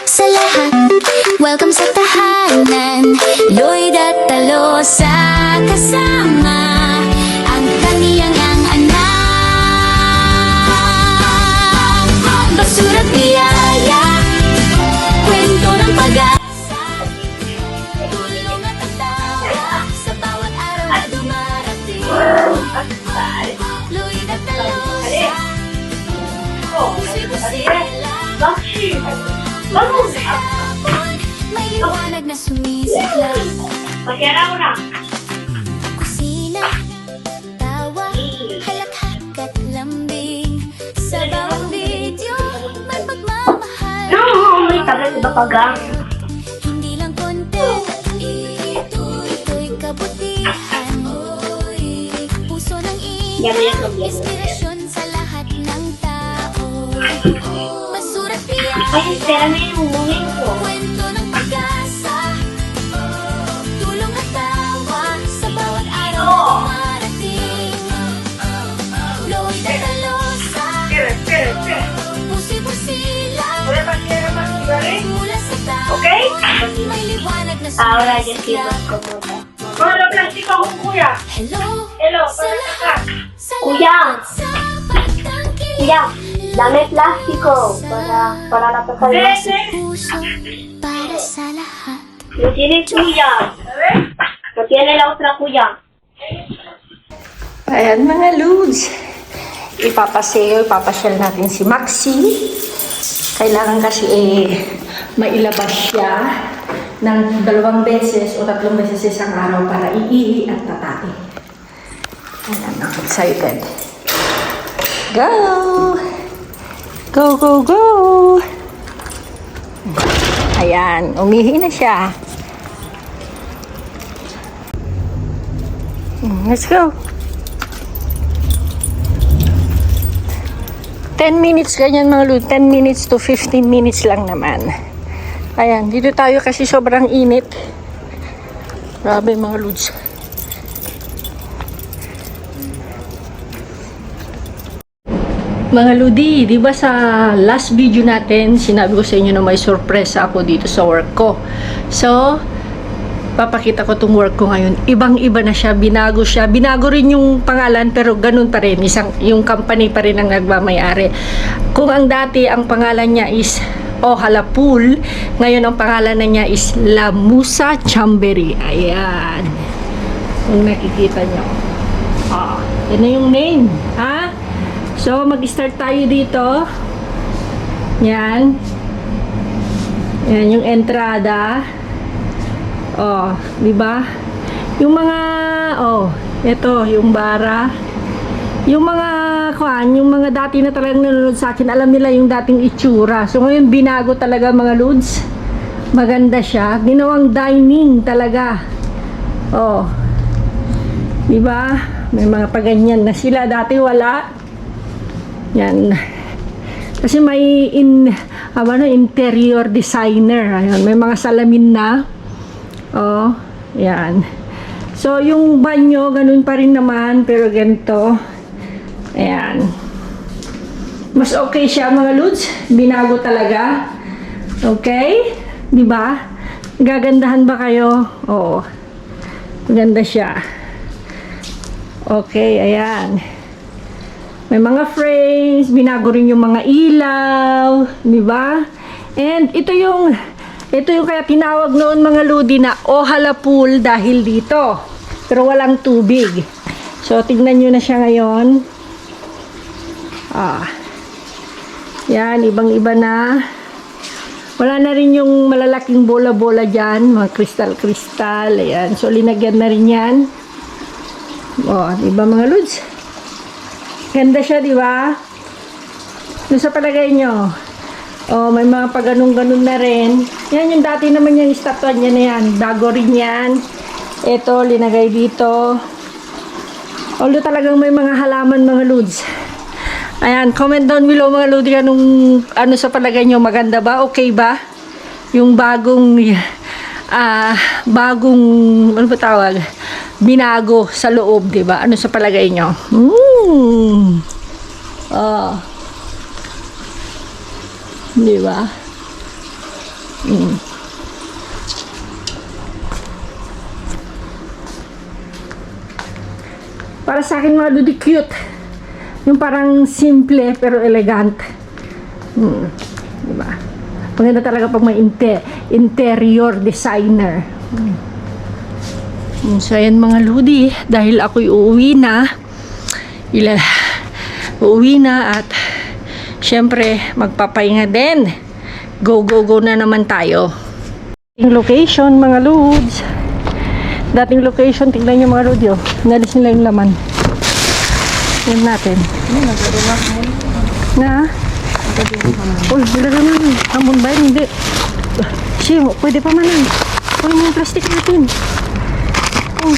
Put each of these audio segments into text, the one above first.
sa lahat. Welcome sa tahanan, Lloyd at Talosa kasama ang kaniyang ang anak. Basura't biyaya, kwento ng pag-asa, tulong at tawa sa bawat araw na dumarating. Lloyd at Talosa, pusi-pusila, may liwanag na sumisigla. Kusina, tawa, halakhak at lambing. Sa bawat video, may pagmamahal. Hindi lang content, ito'y kabutihan. Puso ng ina, inspirasyon sa lahat ng tao. Basura't biyaya, kwento ng pag-asa, tulong at tawa sa bawat araw na dumarating. Lloyd at Talosa, pusi-pusila, mula sa tao, may liwanag na sumisigla. Hello sa lahat, sa Kuya. lahat, sa pagtangkilik. Kuya, dami plastiko para napasalamat. Sa puso, para sa lahat. No tienes kuya. No tiene la otra kuya. Ayan mga Lods, ipapasyal natin si Maxi. Kailangan kasi mailabas siya ng 2 beses o 3 beses isang araw para iihi at tatain. Ayan, I'm excited. Go! Go, go, go! Ayan, umihi na siya. Let's go! 10 minutes ganyan mga Lud, 10 minutes to 15 minutes lang naman. Ayan, dito tayo kasi sobrang init. Grabe mga Luds. Mga Ludi, di ba sa last video natin, sinabi ko sa inyo na may sorpresa ako dito sa work ko. So, papakita ko tong work ko ngayon. Ibang-iba na siya, binago siya. Binago rin yung pangalan pero ganun pa rin. Yung company pa rin ang nagmamayari. Kung ang dati, ang pangalan niya is Halapul, ngayon ang pangalan na niya is La Musa Chambery. Ayan. Kung nakikita niyo. Yan na yung name. Ha? So, mag-start tayo dito. Yan. Yan yung entrada. Di ba? Yung mga ito, yung bara. Yung mga yung mga dati na talagang nanonood sa akin, alam nila yung dating itsura. So ngayon binago talaga mga Lods. Maganda siya. Ginawang dining talaga. Di ba? May mga paganyan na sila. Dati wala. Yan. Kasi may interior designer. Ayun, may mga salamin na. Yan. So, yung banyo, ganun pa rin naman, pero ganito. Ayan. Mas okay siya, mga Lods. Binago talaga. Okay? Diba? Gagandahan ba kayo? Oo. Maganda siya. Okay, ayan. May mga frames, binago rin yung mga ilaw, diba? And ito yung kaya tinawag noon mga Ludi na Halapul dahil dito. Pero walang tubig. So, tignan nyo na siya ngayon. Yan, ibang-iba na. Wala na rin yung malalaking bola-bola dyan. Mga kristal-kristal. Ayan. So, linagyan na rin yan. Diba mga Lods? Ganda siya, diba? Doon sa palagay nyo. May mga pag-ganun-ganun na rin. Yan, yung dati naman yung estatwa niya na yan. Bago rin yan. Ito, linagay dito. Although talagang may mga halaman, mga Lods. Ayan, comment down below mga Lodi, ano sa palagay nyo, maganda ba? Okay ba? Yung bagong, ano ba tawag? Binago sa loob, di ba? Ano sa palagay nyo? Di ba? Para sa akin mga lodi, cute. Yung parang simple pero elegant. Diba? Maganda talaga pag may interior designer. So ayan mga lodi, dahil ako'y uuwi na, uuwi na at syempre magpapahinga din. Go na naman tayo. Dating location mga lods. Dating location, tingnan nyo mga lodi, oh. Nalis nila yung laman. Yan natin. Na? Uy, nilagay mo yun. Hamon ba yun? Hindi. Siya, pwede pa man yun. Uy, yung plastic natin. Oh.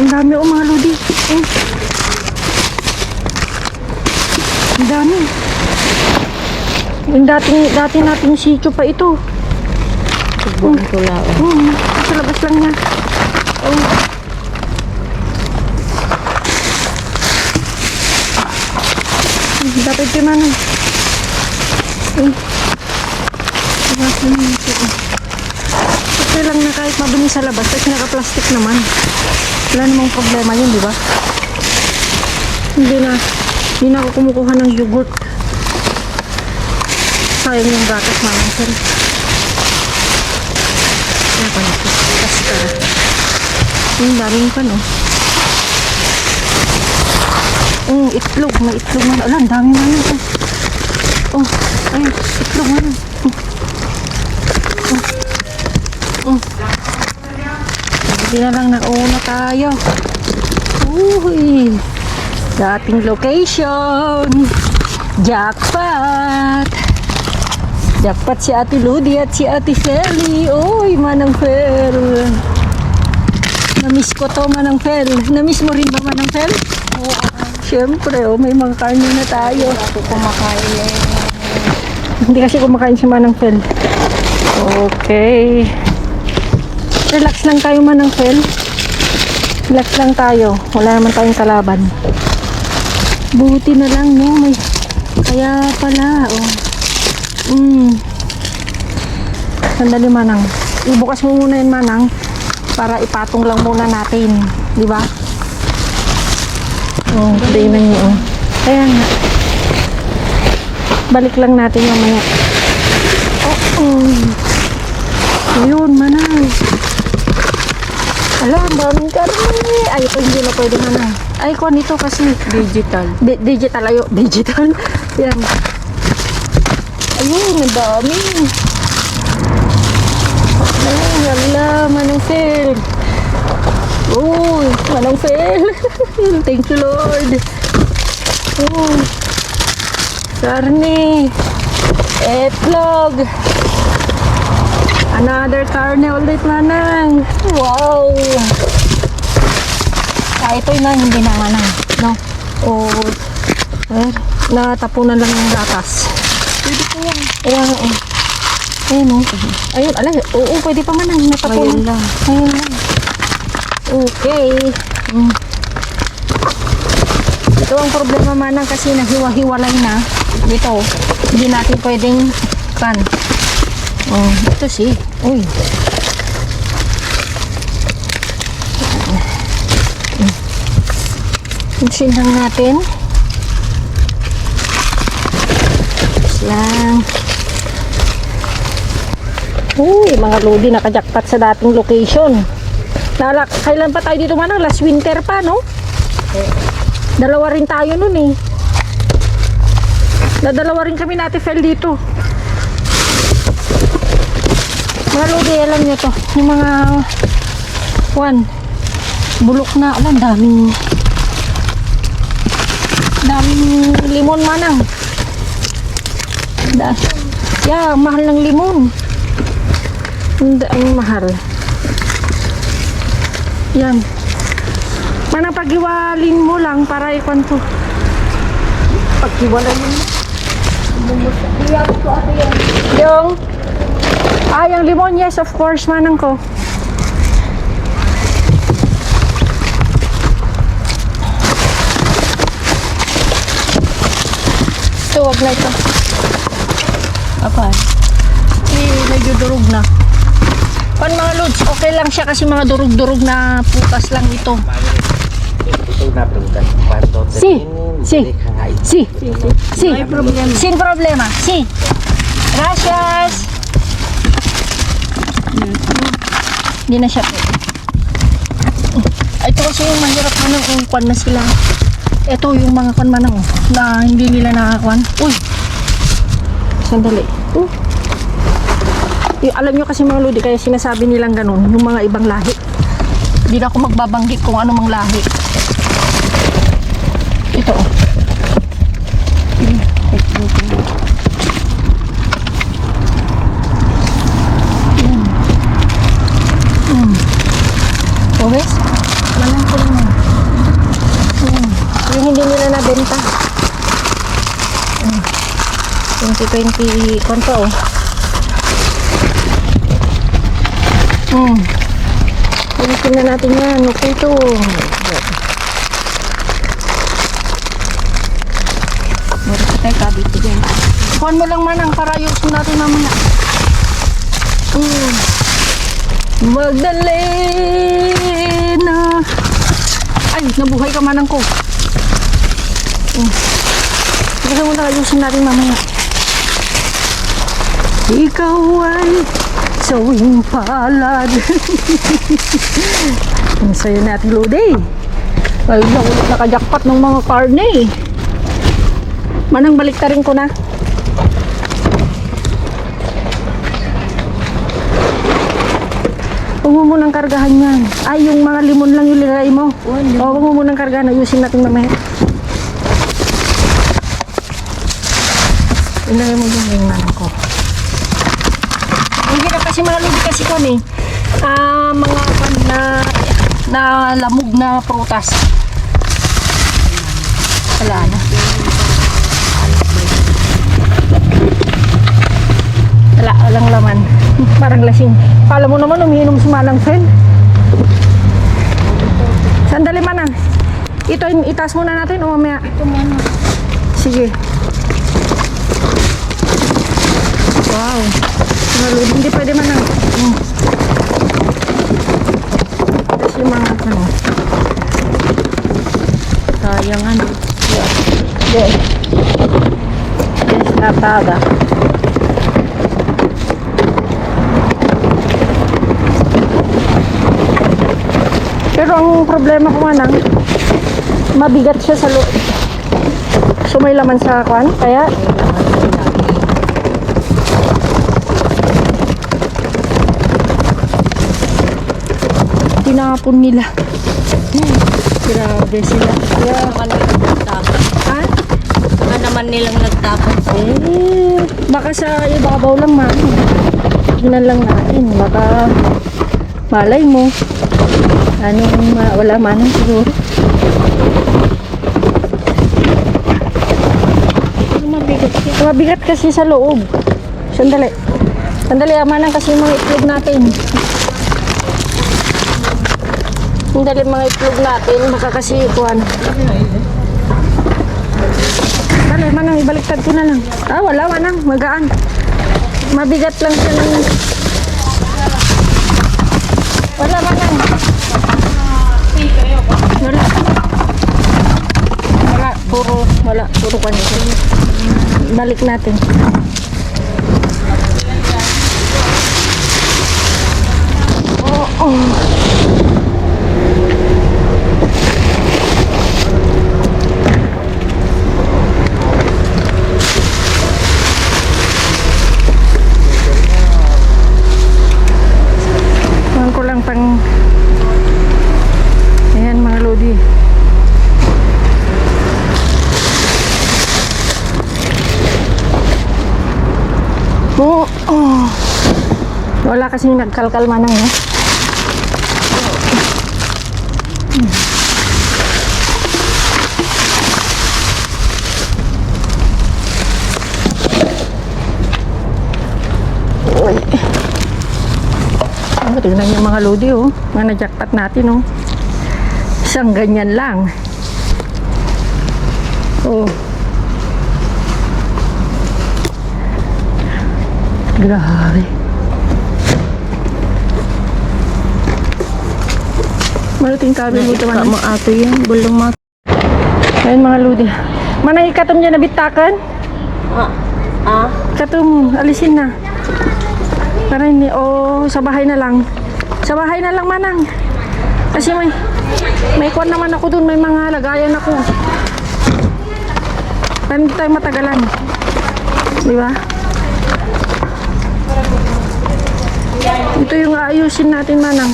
Ang dami o mga lodi. Oh. Ang dami. Yung dati nating sityo pa ito. Subukan ko lang. Sa labas lang niya. Oh. Dapat yung ano. Okay lang na kahit madumi sa labas kasi naka-plastic naman. Wala namang problema yun, di ba? Hindi na ako kumukuha ng yogurt. Sayang yung gatas naman, sir. Kaya pa nito. Kaskara. Yung daming pa, no? Itlog. May itlog na. Alam, dami na yun. Oh, ayun. Itlog na yun. Hindi na lang nauna tayo. Uy. Dating location. Jackpot. Jackpot si Ate Ludi at si Ate Feli. Uy, Manang Fel. Namiss ko to, Manang Fel. Namiss mo rin ba, Manang Fel? Oo. Siyempre, oh, may mga karne na tayo. Ako kumakain. Hindi kasi kumakain si Manang Fel. Okay. Relax lang tayo, Manang Fel. Relax lang tayo. Wala naman tayong kalaban. Buti na lang, no? May... Kaya pala, oh. Sandali, Manang. Ibukas mo muna yun, Manang. Para ipatong lang muna natin. Di ba? Oh, tingnan niyo, oh. Kaya nga. Balik lang natin mamaya. Ayun, Manang. Ala, ang daming karne. Ay, ito hindi na pwede, Manang. Ay, kuha nito kasi. Digital. Digital, ayo. Digital. Yan. Ayun, ang dami. Ay, hala, Manang Fel. Uy, Manang Fel. Thank you, Lord. Uy. Karne. Etlog. Another karne ulit, Manang. Wow. Ito na, hindi na, Manang. No? Oh. Natapunan lang yung gatas. Pwede ko yan. Ayan, oh. Ayan, oh. Ayun, alay. Oo, pwede pa, Manang. Natapunan. Ayun lang. Ayun lang. Okay. Ito ang problema, Manang, kasi nahiwa-hiwalay na. Dito, hindi natin pwedeng kan. Oh, ito si. Uy. Sinhang natin. Lang. Uy, mga lodi, nakajakpat sa dating location. Kailan pa tayo dito, Manang? Last winter pa, no? Dalawa rin tayo nun, eh. Nadalawa rin kami natin Fel dito. Mga lodi, alam nyo to. Yung mga bulok na. Alam, daming limon, Manang. Yeah, mahal ng limon. Ang mahal. Yan. Manang, paghiwalin mo lang para ikon to. Paghiwalin mo. Yung yung limon, yes, of course, Manang ko. Ito, wag na ito. Apa? medyo durog na. Pan mga lods, okay lang siya kasi mga durog-durog na putas lang ito. Si, si, si, si, sin problema, si. Gracias. Hindi na siya pwede. Ito kasi yung mahirap manang kwan na sila. Ito yung mga kwan manang na hindi nila nakakwan. Uy, sandali. Alam nyo kasi mga lodi, kaya sinasabi nilang ganun, yung mga ibang lahi. Hindi na ako magbabanggit kung ano mang lahi. Ito oh. Okay? Manang ko lang. Yung hindi nila nabenta. 2020 konto oh. Pilitin na natin yan. Okay ito. Meron ka tayo kabit ito dyan. Kuhan mo lang manang para ayusin natin mamaya. Magdalena. Ay, nabuhay ka manang ko. Sige mo na ayusin natin mamaya. Ikaw ay sawing palad. Ang sayo natin Lodi. Ay, nakajakpat ng mga karne. Manang baliktarin ko na. Huwag mo munang kargahan yan. Ay, yung mga limon lang yung lagay mo. Huwag mo munang kargahan. Ayusin natin mamaya. Ilagay mo yung manang ko. Hindi na kasi mga lodi kasi kami mga na lamog na prutas. Wala na. Walang laman. Parang lasing. Kala mo naman umiinom si Manang Fel. Sandali Manang. Ito itaas muna natin o mamaya. Ito muna. Sige. Wow. Hindi pwede Manang. Kasi mga ano. Sayang ano. Yes. Yes, natada. Pero ang problema ko Manang, mabigat siya sa loob. So may laman sa kwan, kaya tinapon nila. Grabe sila. Ha? Baka naman nilang nagtapon. Baka sa ibabaw lang man. Tignan lang natin. Baka malay mo. Wala man siguro. Mabigat kasi sa loob. Sandali. Sandali, Manang kasi mga itlog natin. Sandali mga itlog natin. Baka kasi ikuhan. Dali, Manang, ibaliktad ko na lang. Wala, Manang. Magaan. Mabigat lang siya ng... Wala, Manang. Wala, puro kanito. Balik natin. Ko lang pang ayan mga lodi. Wala kasi nagkalkal Manang eh. Tignan niyo mga lodi oh. Mga na-jackpot natin oh. Isang ganyan lang. Oh. Grabe. Maluting kabi mo ito, manang. ato yan. Bulong mga. Ayun mga ludi. Manang ikatom dyan na bitakan. Katom, alisin na. Para hindi, sa bahay na lang. Sa bahay na lang, manang. Kasi may kwan naman ako dun, may mga lagayan ako. Para hindi tayo matagalan. Di ba? Ito yung aayusin natin, manang.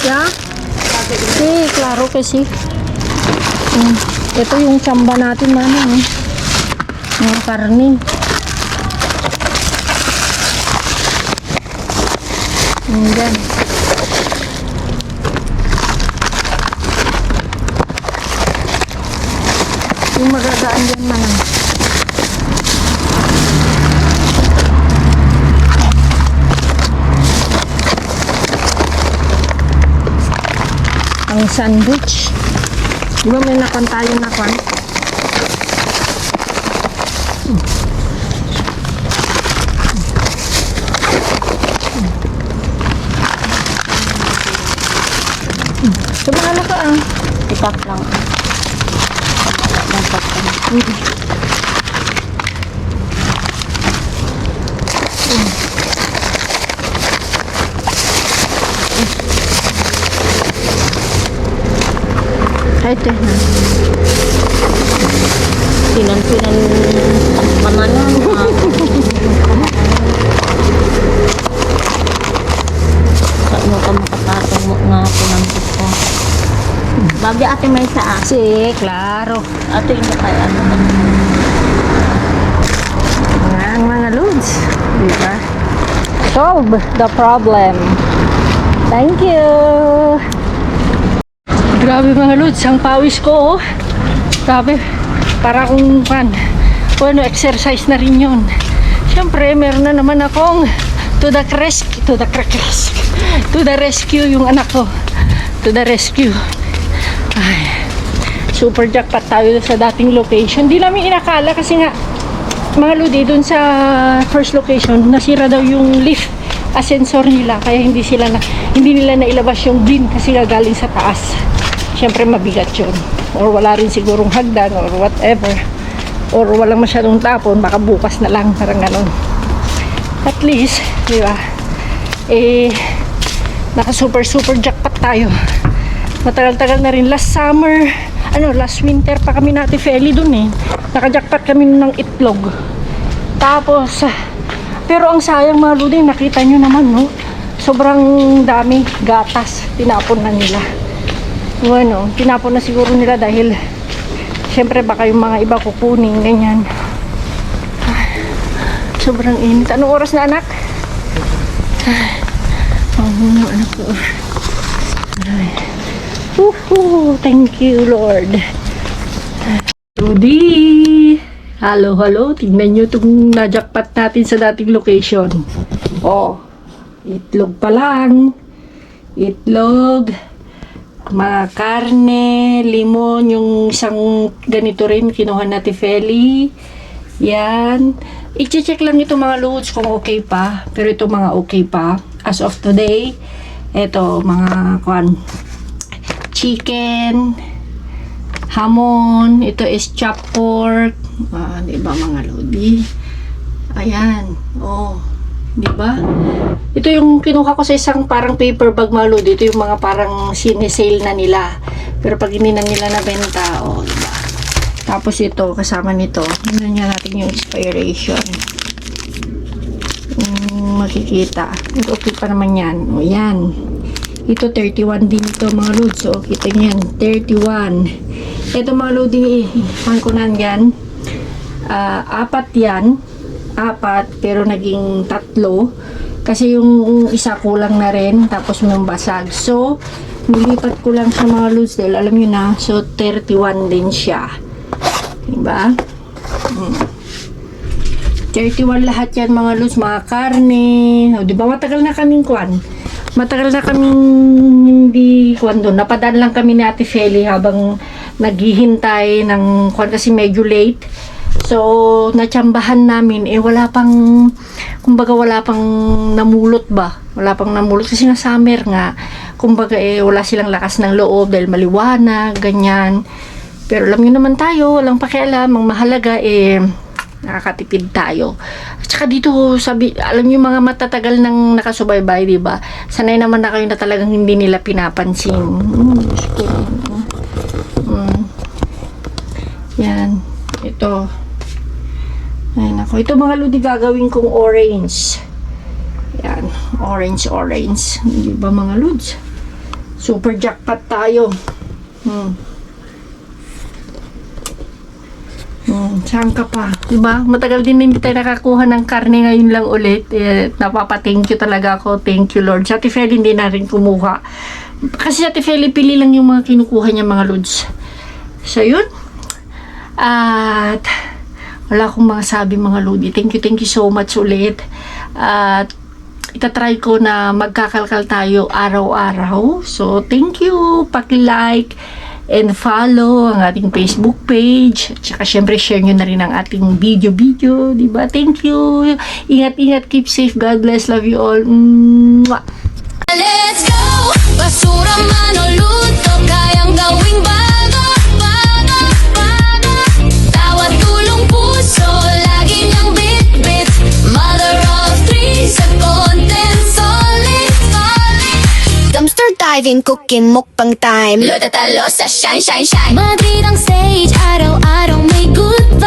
Yeah? Sí, claro que sí. Ito yung tsamba natin, manang. Yung karne. Yan. Yung magagaan dyan, manang. Ang sandwich. Di ba may nakantayo na kwan? Sumahala ka ah. Ipak lang. Ito na. Sinan-sinan mananan. Ano ka makapatong mo nga ako ng gusto. Babi ate may saa. Si, claro. Ate hindi kaya ano na. Mga loads. Diba? Solve the problem. Thank you. Grabe mga loads. Ang pawis ko, oh. Grabe. Para akong exercise na rin yun. Siyempre, meron na naman akong to the rescue yung anak ko. To the rescue. Ay, super jackpot tayo sa dating location. Di namin inakala kasi nga mga lodi dun sa first location nasira daw yung lift ascensor nila kaya hindi nila nailabas yung bin kasi galing sa taas. Syempre mabigat yun or wala rin sigurong hagdan or whatever or walang masyadong tapon, baka bukas na lang, parang ganon. At least, di ba, naka super jackpot tayo. Matagal-tagal na rin. Last winter pa kami natin Feli dun eh. Naka-jackpot kami ng itlog. Tapos, pero ang sayang mga lodi, nakita nyo naman, no? Sobrang dami gatas, tinapon na nila. Bueno, tinapon na siguro nila dahil syempre baka yung mga iba kukunin, ganyan. Sobrang init. Anong oras na, anak? Anak ko. Thank you, Lord. Rudy! Hello. Tingnan nyo itong na-jackpot natin sa dating location. Oh, itlog pa lang. Itlog. Mga karne, limon, yung isang ganito rin, kinuha natin Feli. Yan. I-check lang ito mga loads kung okay pa. Pero ito mga okay pa. As of today, ito mga chicken, hamon, ito is chopped pork. Diba mga lodi? Ayan. Oh, diba? Ito yung kinuha ko sa isang parang paper bag mga lodi. Ito yung mga parang sinesale na nila. Pero pag hindi na nila nabenta, diba? Tapos ito, kasama nito. Tingnan niya natin yung expiration. Makikita. Okay pa naman yan. O yan. Ito 31 din ito mga lods. So kita nyo yan. 31. Ito mga loading pangkunan yan. 4 yan. 4 pero naging 3. Kasi yung isa kulang na rin. Tapos may basag. So nilipat ko lang sa mga loads dahil alam nyo na. So 31 din siya. Diba? 31 lahat yan mga loads. Mga karne. O, diba matagal na kaming matagal na kaming hindi doon. Napadaan lang kami ni Ate Feli habang naghihintay ng kasi medyo late. So, natsambahan namin, wala pang, kumbaga wala pang namulot ba? Wala pang namulot kasi nga summer nga. Kumbaga wala silang lakas ng loob dahil maliwanag, ganyan. Pero alam nyo naman tayo, walang pakialam. Ang mahalaga nakakatipid tayo. At saka dito, alam nyo mga matatagal nang nakasubaybay, di ba? Sanay naman na kayo na talagang hindi nila pinapansin. Yan. Ito. Ayan ako. Ito mga lodi gagawin kong orange. Yan. Orange. Di ba mga lods? Super jackpot tayo. Saan ka pa? Diba? Matagal din hindi tayo nakakuha ng karne ngayon lang ulit. Napapa-thank you talaga ako. Thank you, Lord. Sa Ate Feli hindi na rin kumuha. Kasi sa Ate Feli, pili lang yung mga kinukuha niya mga lods. So, yun. At wala akong mga sabi mga lodi. Thank you so much ulit. At itatry ko na magkakalkal tayo araw-araw. So, thank you. Paki-like and follow ang ating Facebook page. At saka syempre share nyo na rin ang ating video. Diba? Thank you. Ingat, keep safe. God bless. Love you all. Mwah! Let's go! Basura man o luto, kayang gawing bago. Tawad tulong puso, lagi niyang bit-bit. Mother of three, sa content solid. Dumpster diving, cooking mukbang time. Loda talo sa shine. Madrid ang stage, araw-araw may good vibes.